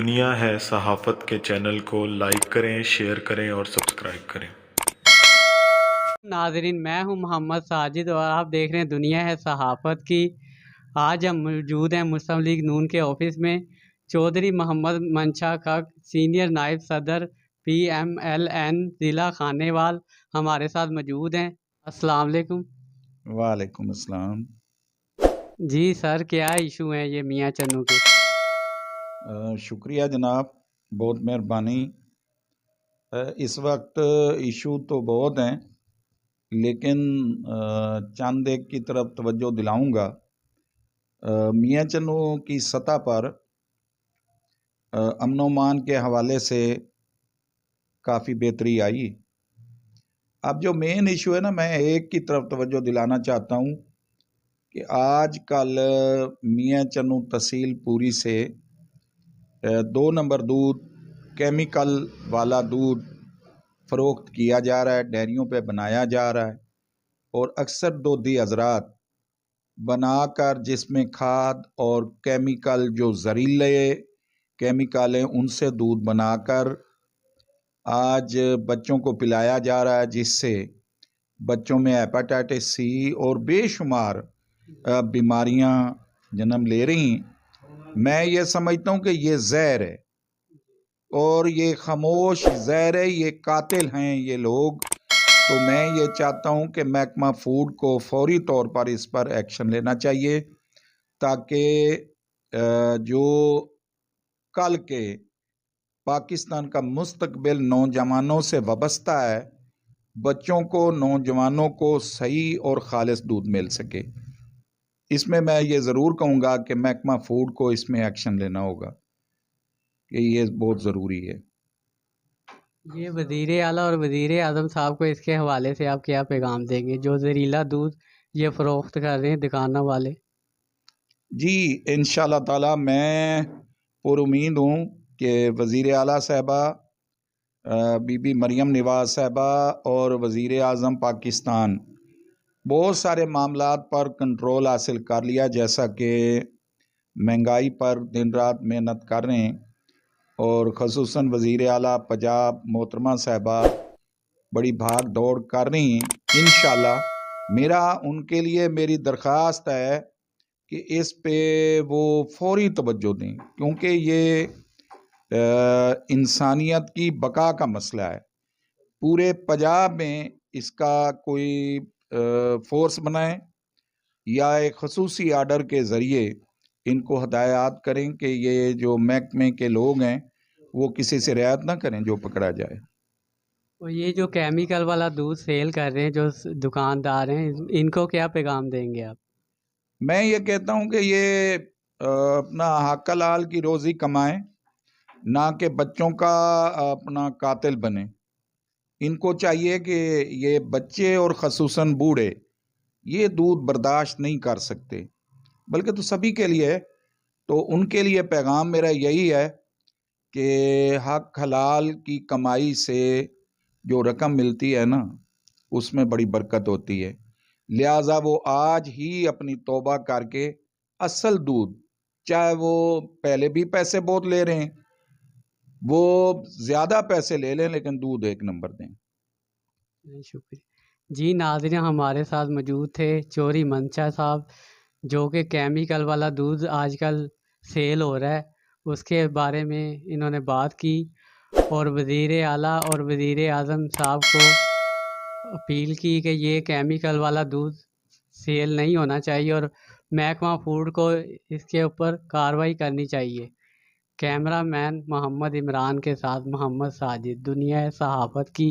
دنیا ہے صحافت کے چینل کو لائک کریں، شیئر کریں اور سبسکرائب کریں۔ ناظرین، میں ہوں محمد ساجد اور آپ دیکھ رہے ہیں دنیا ہے صحافت کی۔ آج ہم موجود ہیں مسلم لیگ نون کے آفس میں۔ چودھری محمد منشا خق، سینئر نائب صدر PMLN ضلع خانیوال ہمارے ساتھ موجود ہیں۔ السلام علیکم۔ وعلیکم السلام۔ جی سر، کیا ایشو ہیں یہ میاں چنو کے؟ شکریہ جناب، بہت مہربانی۔ اس وقت ایشو تو بہت ہیں، لیکن چند ایک کی طرف توجہ دلاؤں گا۔ میاں چنو کی سطح پر امن و امان کے حوالے سے کافی بہتری آئی۔ اب جو مین ایشو ہے نا، میں ایک کی طرف توجہ دلانا چاہتا ہوں کہ آج کل میاں چنو تحصیل پوری سے 2 نمبر دودھ، کیمیکل والا دودھ فروخت کیا جا رہا ہے، ڈیریوں پہ بنایا جا رہا ہے، اور اکثر دودھی حضرات بنا کر جس میں کھاد اور کیمیکل جو زہریلے کیمیکل ہیں ان سے دودھ بنا کر آج بچوں کو پلایا جا رہا ہے، جس سے بچوں میں ہیپاٹائٹس C اور بے شمار بیماریاں جنم لے رہی ہیں۔ میں یہ سمجھتا ہوں کہ یہ زہر ہے، اور یہ خاموش زہر ہے، یہ قاتل ہیں یہ لوگ۔ تو میں یہ چاہتا ہوں کہ محکمہ فوڈ کو فوری طور پر اس پر ایکشن لینا چاہیے، تاکہ جو کل کے پاکستان کا مستقبل نوجوانوں سے وابستہ ہے، بچوں کو، نوجوانوں کو صحیح اور خالص دودھ مل سکے۔ اس میں یہ ضرور کہوں گا کہ محکمہ فوڈ کو اس میں ایکشن لینا ہوگا، کہ یہ بہت ضروری ہے۔ یہ وزیر اعلیٰ اور وزیر اعظم صاحب کو اس کے حوالے سے آپ کیا پیغام دیں گے جو زہریلا دودھ یہ فروخت کر رہے ہیں دکانوں والے؟ جی انشاءاللہ تعالی میں پر امید ہوں کہ وزیر اعلیٰ صاحبہ، بی بی مریم نواز صاحبہ اور وزیر اعظم پاکستان بہت سارے معاملات پر کنٹرول حاصل کر لیا، جیسا کہ مہنگائی پر دن رات محنت کر رہے ہیں، اور خصوصاً وزیر اعلیٰ پنجاب محترمہ صاحبہ بڑی بھاگ دوڑ کر رہی ہیں۔ انشاءاللہ میرا ان کے لیے میری درخواست ہے کہ اس پہ وہ فوری توجہ دیں، کیونکہ یہ انسانیت کی بقا کا مسئلہ ہے۔ پورے پنجاب میں اس کا کوئی فورس بنائیں، یا ایک خصوصی آرڈر کے ذریعے ان کو ہدایات کریں کہ یہ جو محکمے کے لوگ ہیں وہ کسی سے رعایت نہ کریں جو پکڑا جائے۔ اور یہ جو کیمیکل والا دودھ سیل کر رہے ہیں جو دکاندار ہیں، ان کو کیا پیغام دیں گے آپ؟ میں یہ کہتا ہوں کہ یہ اپنا حق حلال کی روزی کمائیں، نہ کہ بچوں کا اپنا قاتل بنیں۔ ان کو چاہیے کہ یہ بچے اور خصوصاً بوڑھے یہ دودھ برداشت نہیں کر سکتے، بلکہ تو سبھی کے لیے ہے۔ تو ان کے لیے پیغام میرا یہی ہے کہ حق حلال کی کمائی سے جو رقم ملتی ہے نا، اس میں بڑی برکت ہوتی ہے، لہٰذا وہ آج ہی اپنی توبہ کر کے اصل دودھ، چاہے وہ پہلے بھی پیسے بہت لے رہے ہیں، وہ زیادہ پیسے لے لیں لیکن دودھ 1 نمبر دیں۔ شکریہ جی۔ ناظرین، ہمارے ساتھ موجود تھے چودھری منشا صاحب، جو کہ کیمیکل والا دودھ آج کل سیل ہو رہا ہے، اس کے بارے میں انہوں نے بات کی، اور وزیر اعلیٰ اور وزیر اعظم صاحب کو اپیل کی کہ یہ کیمیکل والا دودھ سیل نہیں ہونا چاہیے، اور محکمہ فوڈ کو اس کے اوپر کارروائی کرنی چاہیے۔ کیمرہ مین محمد عمران کے ساتھ محمد ساجد، دنیا صحافت کی۔